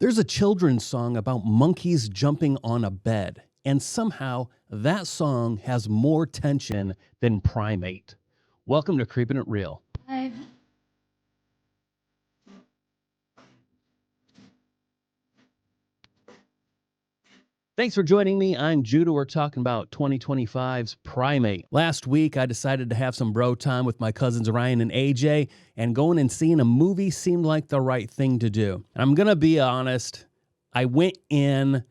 There's a children's song about monkeys jumping on a bed, and somehow that song has more tension than Primate. Welcome to Creepin' It Real. Thanks for joining me. I'm Judah. We're talking about 2025's Primate. Last week, I decided to have some bro time with my cousins Ryan and AJ, and going and seeing a movie seemed like the right thing to do. And I'm going to be honest, I went in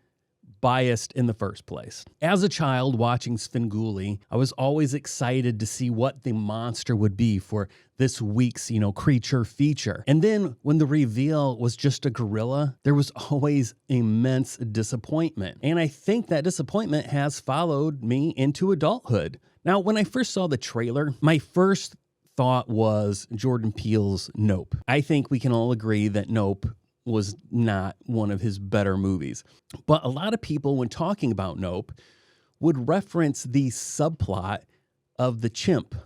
biased in the first place. As a child watching Svengoolie, I was always excited to see what the monster would be for this week's, creature feature. And then when the reveal was just a gorilla, there was always immense disappointment. And I think that disappointment has followed me into adulthood. Now, when I first saw the trailer, my first thought was Jordan Peele's Nope. I think we can all agree that Nope was not one of his better movies. But a lot of people, when talking about Nope, would reference the subplot of the chimp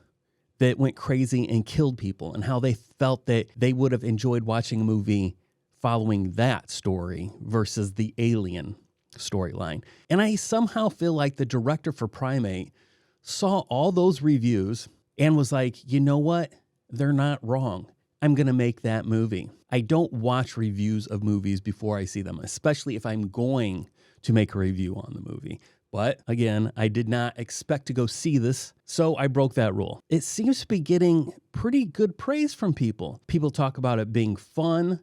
that went crazy and killed people, and how they felt that they would have enjoyed watching a movie following that story versus the alien storyline. And I somehow feel like the director for Primate saw all those reviews and was like, you know what? They're not wrong. I'm going to make that movie. I don't watch reviews of movies before I see them, especially if I'm going to make a review on the movie. But again, I did not expect to go see this, so I broke that rule. It seems to be getting pretty good praise from people. People talk about it being fun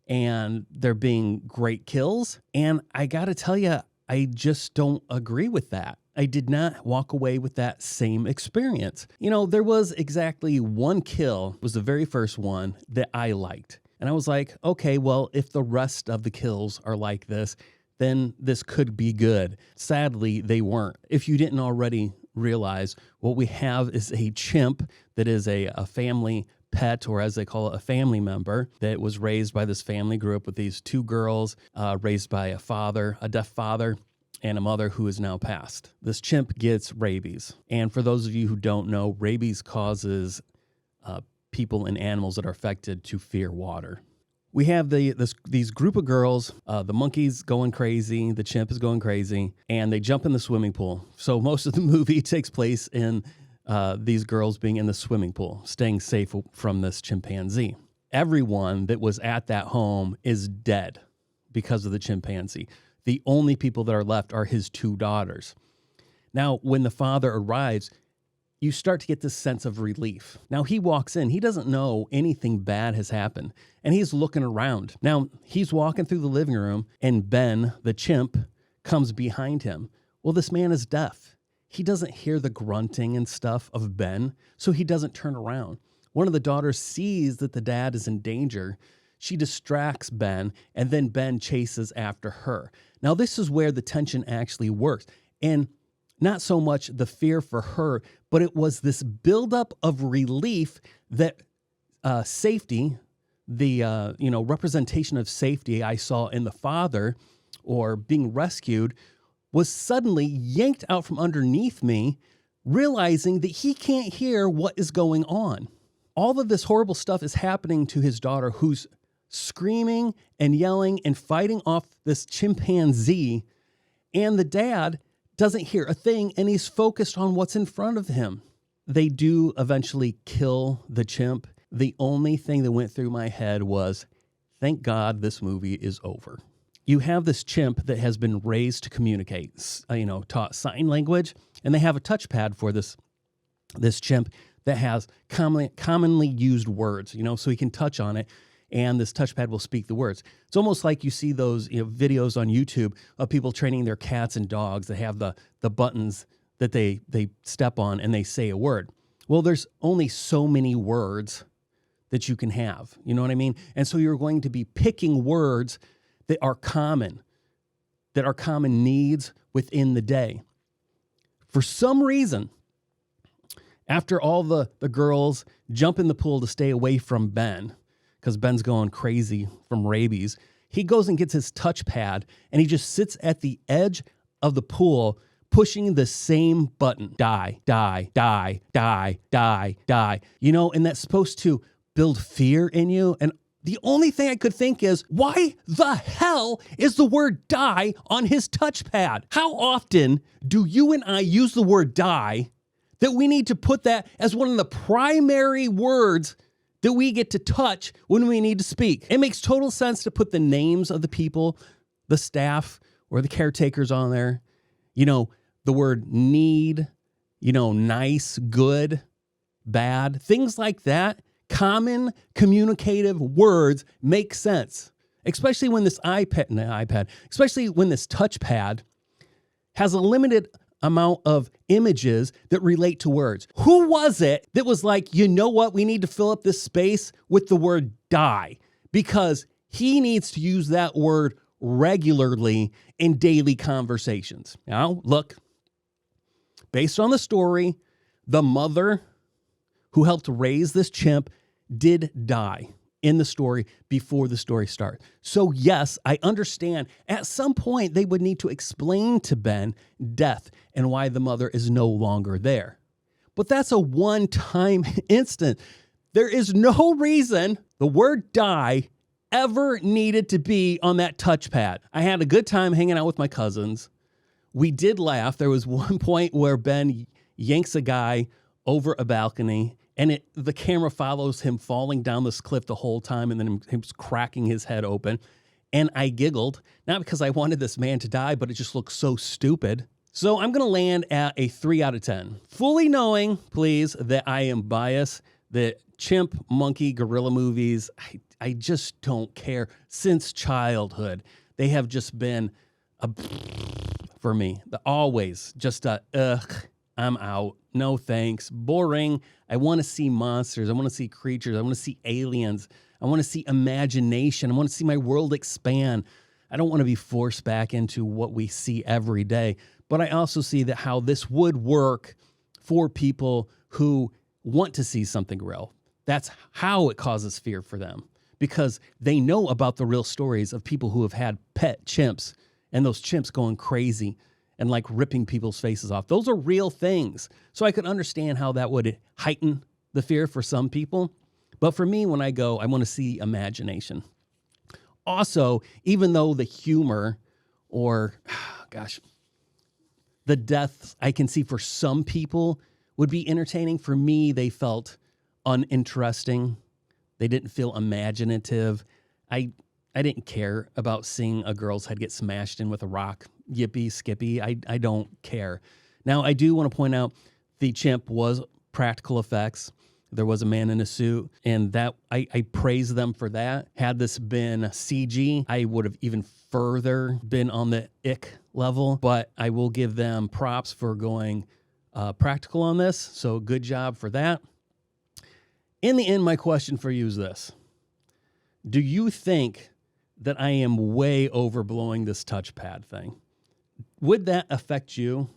and there being great kills. And I got to tell you, I just don't agree with that. I did not walk away with that same experience. There was exactly one kill, was the very first one, that I liked. And I was like, okay, well, if the rest of the kills are like this, then this could be good. Sadly, they weren't. If you didn't already realize, what we have is a chimp that is a family pet, or as they call it, a family member that was raised by this family, grew up with these two girls, raised by a deaf father, and a mother who is now passed. This chimp gets rabies. And for those of you who don't know, rabies causes people and animals that are affected to fear water. We have these group of girls, the monkey's going crazy, the chimp is going crazy, and they jump in the swimming pool. So most of the movie takes place in these girls being in the swimming pool, staying safe from this chimpanzee. Everyone that was at that home is dead because of the chimpanzee. The only people that are left are his two daughters. Now, when the father arrives, you start to get this sense of relief. Now, he walks in. He doesn't know anything bad has happened, and he's looking around. Now, he's walking through the living room, and Ben, the chimp, comes behind him. Well, this man is deaf. He doesn't hear the grunting and stuff of Ben, so he doesn't turn around. One of the daughters sees that the dad is in danger. She distracts Ben, and then Ben chases after her. Now, this is where the tension actually works. And not so much the fear for her, but it was this buildup of relief that safety, the representation of safety I saw in the father, or being rescued, was suddenly yanked out from underneath me, realizing that he can't hear what is going on. All of this horrible stuff is happening to his daughter, who's screaming and yelling and fighting off this chimpanzee, and the dad doesn't hear a thing, and he's focused on what's in front of him. They do eventually kill the chimp. The only thing that went through my head was, thank God this movie is over. You have this chimp that has been raised to communicate, taught sign language, and they have a touchpad for this chimp that has commonly used words, so he can touch on it, and this touchpad will speak the words. It's almost like you see those videos on YouTube of people training their cats and dogs that have the buttons that they step on and they say a word. Well, there's only so many words that you can have. You know what I mean? And so you're going to be picking words that are common needs within the day. For some reason, after all the girls jump in the pool to stay away from Ben, because Ben's going crazy from rabies, he goes and gets his touchpad, and he just sits at the edge of the pool pushing the same button. Die, die, die, die, die, die. And that's supposed to build fear in you. And The only thing I could think is, why the hell is the word die on his touchpad? How often do you and I use the word die that we need to put that as one of the primary words that we get to touch when we need to speak? It makes total sense to put the names of the people, the staff, or the caretakers on there. You know, the word need, you know, nice, good, bad, things like that. Common communicative words make sense, especially when this especially when this touchpad has a limited amount of images that relate to words. Who was it that was like, you know what, we need to fill up this space with the word die, because he needs to use that word regularly in daily conversations. Now, look, based on the story, the mother who helped raise this chimp did die in the story before the story starts. So yes, I understand at some point they would need to explain to Ben death and why the mother is no longer there. But that's a one-time instant. There is no reason the word die ever needed to be on that touchpad. I had a good time hanging out with my cousins. We did laugh. There was one point where Ben yanks a guy over a balcony, and the camera follows him falling down this cliff the whole time, and then him cracking his head open. And I giggled, not because I wanted this man to die, but it just looked so stupid. So I'm going to land at a 3 out of 10. Fully knowing, please, that I am biased, that chimp, monkey, gorilla movies, I just don't care. Since childhood, they have just been for me. Always just I'm out. No thanks. Boring. I want to see monsters. I want to see creatures. I want to see aliens. I want to see imagination. I want to see my world expand. I don't want to be forced back into what we see every day. But I also see that how this would work for people who want to see something real. That's how it causes fear for them, because they know about the real stories of people who have had pet chimps and those chimps going crazy and like ripping people's faces off. Those are real things. So I could understand how that would heighten the fear for some people. But for me, when I go, I want to see imagination. Also, even though the humor or, the deaths I can see for some people would be entertaining, for me, they felt uninteresting. They didn't feel imaginative. I didn't care about seeing a girl's head get smashed in with a rock. Yippee, skippy. I don't care. Now, I do want to point out the chimp was practical effects. There was a man in a suit, and that I praise them for that. Had this been CG, I would have even further been on the ick level, but I will give them props for going practical on this. So good job for that. In the end, my question for you is this. Do you think that I am way overblowing this touchpad thing? Would that affect you?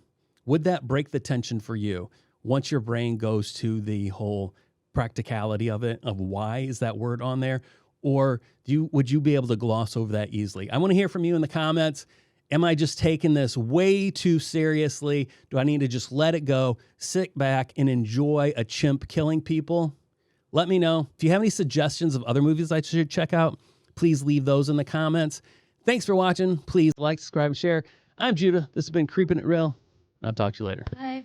Would that break the tension for you once your brain goes to the whole practicality of it, of why is that word on there? Or would you be able to gloss over that easily? I want to hear from you in the comments. Am I just taking this way too seriously? Do I need to just let it go, sit back, and enjoy a chimp killing people? Let me know. If you have any suggestions of other movies I should check out, please leave those in the comments. Thanks for watching. Please like, subscribe, and share. I'm Judah. This has been Creepin' It Real. I'll talk to you later. Bye.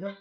Yep.